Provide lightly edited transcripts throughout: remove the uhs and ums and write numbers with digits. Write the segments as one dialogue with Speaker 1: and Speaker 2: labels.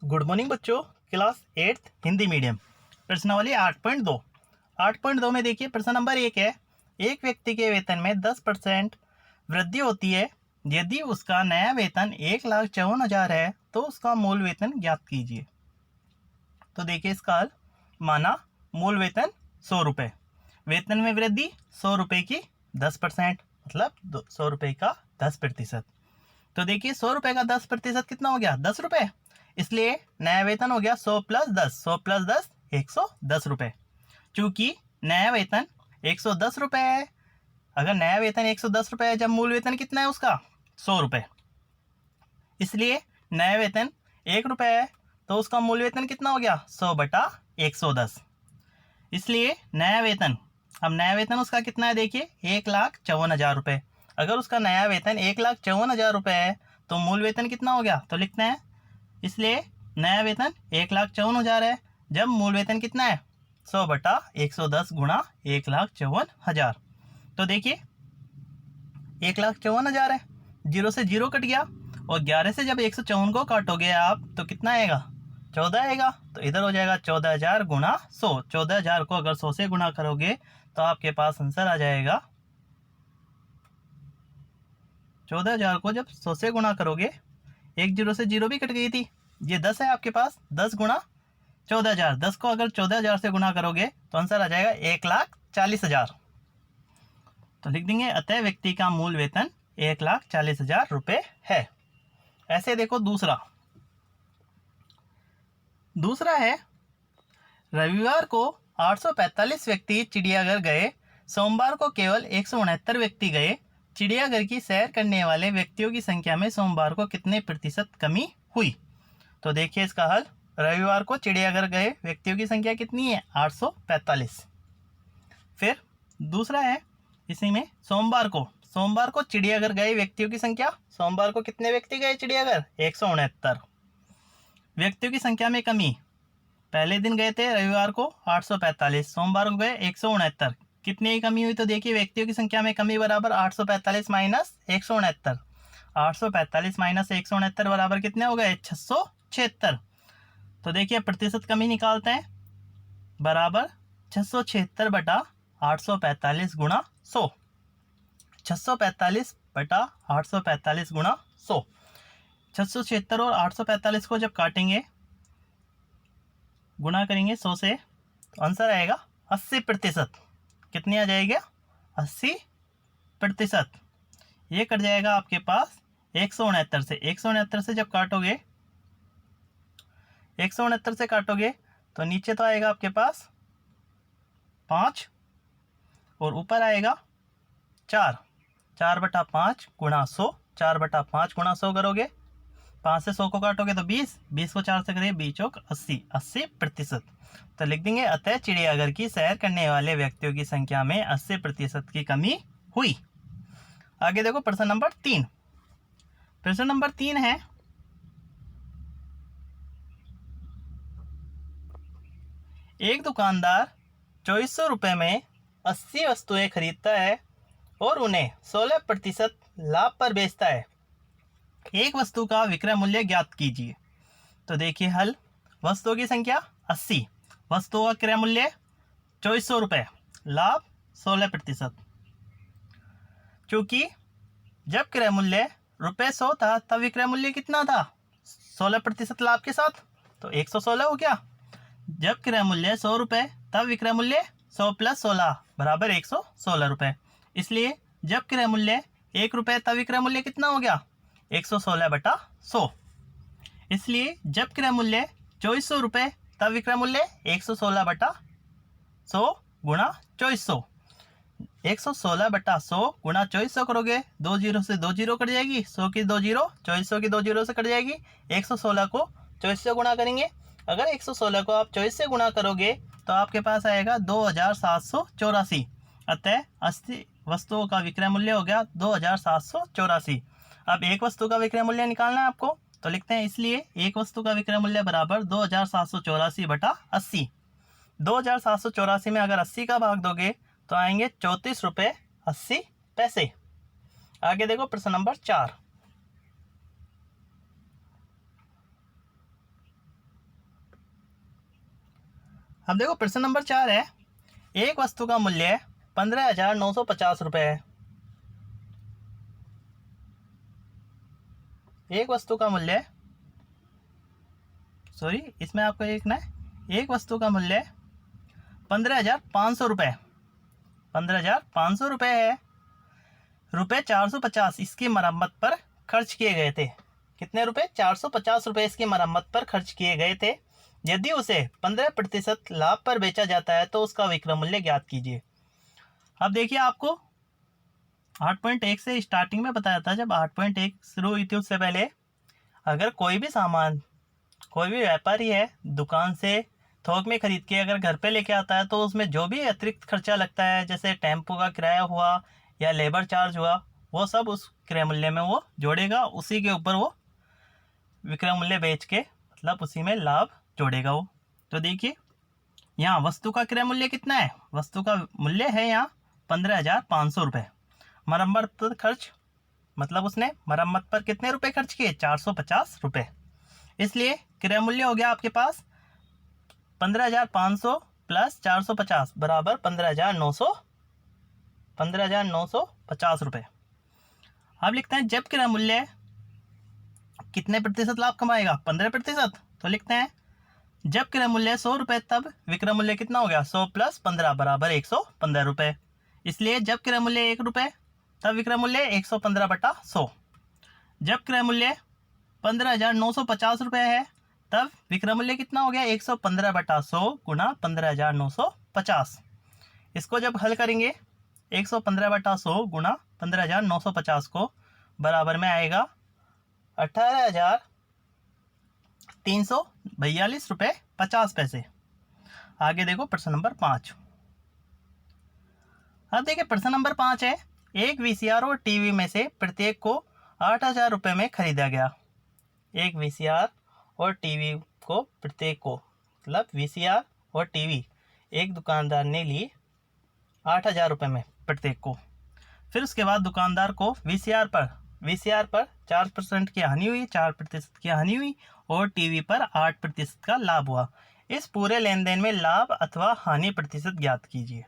Speaker 1: Good morning बच्चों। Class 8th Hindi medium प्रश्नावली 8.2। 8.2 में देखिए प्रश्न नंबर 1 है, एक व्यक्ति के वेतन में 10% वृद्धि होती है। यदि उसका नया वेतन 1,54,000 है तो उसका मूल वेतन ज्ञात कीजिए। तो देखिए इसका हल, माना मूल वेतन 100 रुपये, वेतन में वृद्धि 100 रुपये की 10%, मतलब 100 रुपये का 10%। तो देखिए 100 रुपये का 10% कितना हो गया, 10 रुपये। इसलिए नया वेतन हो गया 100 प्लस 10, 100 प्लस 10 110 रुपये। चूंकि नया वेतन 110 रुपये है, अगर नया वेतन 110 रुपये है, जब मूल वेतन कितना है उसका 100 रुपये, इसलिए नया वेतन 1 रुपये है तो उसका मूल वेतन कितना हो गया 100 बटा 110। इसलिए नया वेतन, अब नया वेतन उसका कितना है, देखिए 1,54,000 रुपये। अगर उसका नया वेतन 1,54,000 रुपये है तो मूल वेतन कितना हो गया, तो लिखते हैं, इसलिए नया वेतन 1,54,000 है, जब मूल वेतन कितना है 100 बटा 110 गुणा 1,54,000। तो देखिए 1,54,000 है, 0 से 0 कट गया, और 11 से जब 154 को काटोगे आप तो कितना आएगा, 14 आएगा। तो इधर हो जाएगा 14,000 गुणा 100। 14,000 को अगर 100 से गुणा करोगे तो आपके पास आंसर आ जाएगा, 14,000 को जब 100 से गुणा करोगे, एक 0 से 0 भी कट गई थी, ये 10 है आपके पास, 10 गुणा 14,000, 10 को अगर 14,000 से गुणा करोगे तो आंसर आ जाएगा 1,40,000। तो लिख देंगे, अतः व्यक्ति का मूल वेतन 1,40,000 रुपये है। ऐसे देखो दूसरा है, रविवार को 845 व्यक्ति चिड़ियाघर गए, सोमवार को केवल 169 व्यक्ति गए। चिड़ियाघर की सैर करने वाले व्यक्तियों की संख्या में सोमवार को कितने प्रतिशत कमी हुई। तो देखिए इसका हल, रविवार को चिड़ियाघर गए व्यक्तियों की संख्या कितनी है, 845। फिर दूसरा है इसी में, सोमवार को चिड़ियाघर गए व्यक्तियों की संख्या, सोमवार को कितने व्यक्ति गए चिड़ियाघर, 169। व्यक्तियों की संख्या में कमी, पहले दिन गए थे रविवार को 845, सोमवार को गए 169, कितनी कमी हुई। तो देखिए व्यक्तियों की संख्या में कमी बराबर 845 माइनस 169, 845 माइनस 169 बराबर कितने हो गए, 676। तो देखिए प्रतिशत कमी निकालते हैं, बराबर 676 बटा 845 गुणा 100, 645 बटा 845 गुणा 100। 676 और 845 को जब काटेंगे, गुणा करेंगे 100 से, तो आंसर आएगा 80%। कितनी आ जाएगी, 80%। ये कट जाएगा आपके पास 169 से, 169 से जब काटोगे, 169 से काटोगे तो नीचे तो आएगा आपके पास 5 और ऊपर आएगा 4, 4 बटा 5 गुणा 100, 4 बटा 5 गुणा 100 करोगे, 5 से 100 को काटोगे तो 20, 20 को 4 से करेंगे 20 चौक 80, 80%। तो लिख देंगे, अतः चिड़ियाघर की सैर करने वाले व्यक्तियों की संख्या में 80% की कमी हुई। आगे देखो प्रश्न नंबर 3। प्रश्न नंबर 3 है, एक दुकानदार 2400 रुपये में 80 वस्तुएं खरीदता है और उन्हें 16% लाभ पर बेचता है। एक वस्तु का विक्रय मूल्य ज्ञात कीजिए। तो देखिए हल, वस्तुओं की संख्या 80, वस्तुओं का क्रय मूल्य 2400 रुपये, लाभ 16%। चूंकि जब क्रय मूल्य ₹100 था तब विक्रय मूल्य कितना था, 16% लाभ के साथ, तो 116 हो गया। जब क्रय मूल्य 100 रुपये तब विक्रय मूल्य 100 प्लस 16 बराबर 116 रुपये। इसलिए जब क्रय मूल्य 1 रुपये तब विक्रय मूल्य कितना हो गया, 116 बटा 100। इसलिए जब क्रय मूल्य 2400 रुपये तब विक्रय मूल्य 116 बटा 100 गुणा 2400। 116 बटा 100 गुणा 2400 करोगे, 2 जीरो से 2 जीरो कट जाएगी, 100 की 2 जीरो, 2400 की 2 जीरो से कट जाएगी। 116 को 24 से गुणा करेंगे, अगर 116 को आप 24 से गुणा करोगे तो आपके पास आएगा 2784। अतः 80 वस्तुओं का विक्रय मूल्य हो गया 2784। अब एक वस्तु का विक्रय मूल्य निकालना है आपको, तो लिखते हैं, इसलिए एक वस्तु का विक्रय मूल्य बराबर 2784 बटा 80। 2784 में अगर 80 का भाग दोगे तो आएंगे 34 रुपये 80 पैसे। आगे देखो प्रश्न नंबर 4। अब देखो प्रश्न नंबर 4 है, एक वस्तु का मूल्य 15,950 रुपये है। एक वस्तु का मूल्य, सॉरी इसमें आपको लिखना है, एक वस्तु का मूल्य 15,500 रुपये, 15,500 रुपये है। रुपये 450 इसकी मरम्मत पर खर्च किए गए थे। कितने रुपए? 450 रुपये इसकी मरम्मत पर खर्च किए गए थे। यदि उसे 15% लाभ पर बेचा जाता है तो उसका विक्रय मूल्य ज्ञात कीजिए। अब देखिए, आपको 8.1 से स्टार्टिंग में बताया था, जब 8.1 शुरू हुई थी उससे पहले, अगर कोई भी सामान, कोई भी व्यापारी है दुकान से थोक में खरीद के अगर घर पे लेके आता है तो उसमें जो भी अतिरिक्त खर्चा लगता है, जैसे टेम्पो का किराया हुआ या लेबर चार्ज हुआ, वो सब उस क्रय मूल्य में वो जोड़ेगा। उसी के ऊपर वो विक्रय मूल्य बेच के, मतलब उसी में लाभ जोड़ेगा वो। तो देखिए, यहाँ वस्तु का क्रय मूल्य कितना है? वस्तु का मूल्य है यहाँ 15,500 रुपये। मरम्मत पर खर्च, मतलब उसने मरम्मत पर कितने रुपए खर्च किए? 450 रुपये। इसलिए क्रय मूल्य हो गया आपके पास 15,500 प्लस 450 बराबर 15,950 रुपये। अब लिखते हैं, जब क्रय मूल्य कितने प्रतिशत लाभ कमाएगा? 15%। तो लिखते हैं, जब क्रय मूल्य 100 रुपये तब विक्रय मूल्य कितना हो गया? 100 प्लस 15 बराबर 115 रुपये। इसलिए जब क्रय मूल्य 1 रुपये तब विक्रय मूल्य 115/100। जब क्रय मूल्य 15,950 रुपये है तब विक्रय मूल्य कितना हो गया? 115/100 गुणा 15,950। इसको जब हल करेंगे, 115/100 गुणा 15,950 को बराबर में आएगा 18,342 रुपये 50 पैसे। आगे देखो प्रश्न नंबर 5। अब देखिए प्रश्न नंबर 5 है, एक वीसीआर और टीवी में से प्रत्येक को 8,000 रुपये में खरीदा गया। एक वीसीआर और टीवी को प्रत्येक को, मतलब वीसीआर और टीवी एक दुकानदार ने लिए 8,000 रुपये में प्रत्येक को। फिर उसके बाद दुकानदार को वीसीआर पर 4% की हानि हुई, 4% की हानि हुई, और टीवी पर 8% का लाभ हुआ। इस पूरे लेन देन में लाभ अथवा हानि प्रतिशत ज्ञात कीजिए।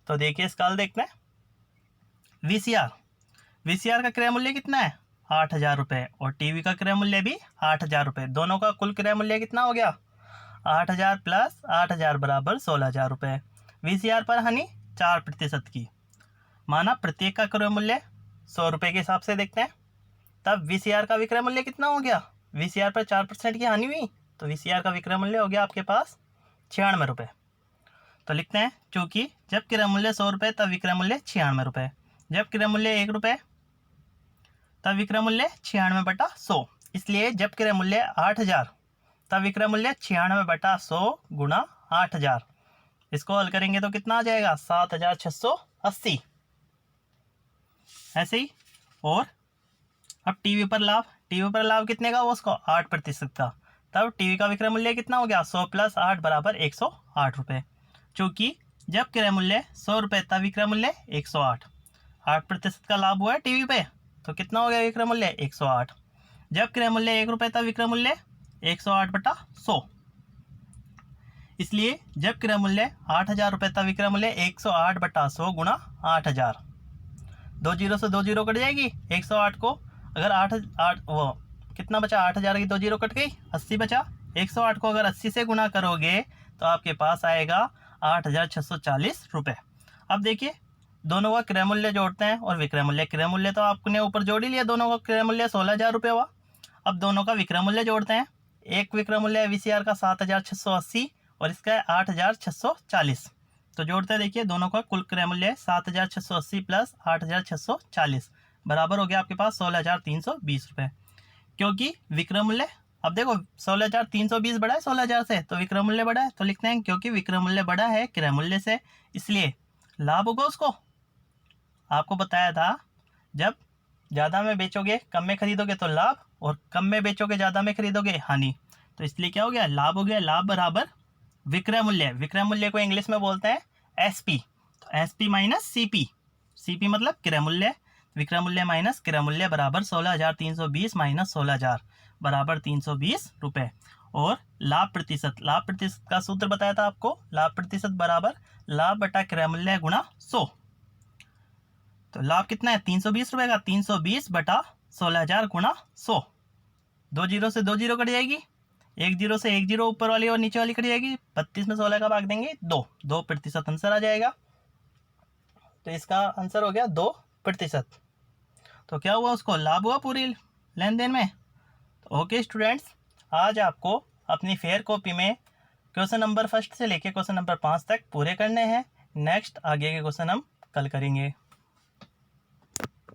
Speaker 1: तो देखिए, इसका हल देखना है। वीसीआर का क्रय मूल्य कितना है? 8,000 रुपये, और टीवी का क्रय मूल्य भी 8,000 रुपये। दोनों का कुल क्रय मूल्य कितना हो गया? 8,000 प्लस 8,000 बराबर 16,000 रुपये। वीसीआर पर हानि 4% की, माना प्रत्येक का क्रय मूल्य 100 रुपये के हिसाब से देखते हैं। तब वीसीआर का विक्रय मूल्य कितना हो गया? वीसीआर पर 4% की हानि हुई तो वीसीआर का विक्रय मूल्य हो गया आपके पास 96 रुपये। तो लिखते हैं, चूँकि जब क्रय मूल्य 100 रुपये तब विक्रय मूल्य 96 रुपये। जब क्रय मूल्य 1 रुपये तब विक्रय मूल्य 96/100। इसलिए जब क्रय मूल्य 8,000 तब विक्रय मूल्य 96/100 गुणा 8,000। इसको हल करेंगे तो कितना आ जाएगा? 7,680। ऐसे ही। और अब टीवी पर लाभ कितने का? वो उसको 8% का। तब टीवी का विक्रय मूल्य कितना हो गया? 100 प्लस 8 बराबर 108 रुपये। चूँकि जब क्रय मूल्य 100 रुपये तब विक्रय मूल्य 108, 8% का लाभ हुआ है टीवी पे, तो कितना हो गया विक्रय मूल्य? 108। जब क्रय मूल्य 1 रुपये तब विक्रय मूल्य 108/100। इसलिए जब क्रय मूल्य 8,000 रुपये तब विक्रय मूल्य 108/100 गुणा 8,000। 2 जीरो से 2 जीरो कट जाएगी। 108 को अगर 8 वो कितना बचा? 8,000 की 2 जीरो कट गई, 80 बचा। 108 को अगर 80 से गुणा करोगे तो आपके पास आएगा 8,640 रुपये। अब देखिए, दोनों का क्रय मूल्य जोड़ते हैं और विक्रय मूल्य। क्रय मूल्य तो आपने ऊपर जोड़ ही लिया, दोनों का क्रय मूल्य 16,000 रुपये हुआ। अब दोनों का विक्रय मूल्य जोड़ते हैं। एक विक्रय मूल्य है वीसीआर का 7,680 और इसका है 8,640। तो जोड़ते हैं, देखिए दोनों का कुल क्रय मूल्य है 7,680 प्लस 8,640 बराबर हो गया आपके पास 16,320 रुपये। क्योंकि विक्रय मूल्य, अब देखो 16,320 बड़ा है 16,000 से, तो विक्रय मूल्य बड़ा है। तो लिखते हैं, क्योंकि विक्रय मूल्य बड़ा है क्रय मूल्य से, इसलिए लाभ होगा उसको। आपको बताया था, जब ज़्यादा में बेचोगे कम में खरीदोगे तो लाभ, और कम में बेचोगे ज़्यादा में खरीदोगे हानि। तो इसलिए क्या हो गया? लाभ हो गया। लाभ बराबर विक्रय मूल्य। विक्रय मूल्य को इंग्लिश में बोलते हैं एसपी। तो एसपी माइनस सीपी। सीपी मतलब क्रय मूल्य। विक्रय मूल्य माइनस क्रय मूल्य बराबर 16,320 माइनस 16,000 बराबर 320 रुपये। और लाभ प्रतिशत का सूत्र बताया था आपको, लाभ प्रतिशत बराबर लाभ बटा क्रय मूल्य गुणा 100। तो लाभ कितना है 320 रुपए का, 320 बटा 16,000 गुणा 100। 2 जीरो से 2 जीरो कट जाएगी, 1 जीरो से 1 जीरो ऊपर वाली और नीचे वाली कट जाएगी, 32 में 16 का भाग देंगे 2% आंसर आ जाएगा। तो इसका आंसर हो गया 2%। तो क्या हुआ, उसको लाभ हुआ पूरी लेन देन में। तो ओके स्टूडेंट्स, आज आपको अपनी फेयर कॉपी में क्वेश्चन नंबर 1 से लेके क्वेश्चन नंबर 5 तक पूरे करने हैं। नेक्स्ट आगे के क्वेश्चन हम कल करेंगे।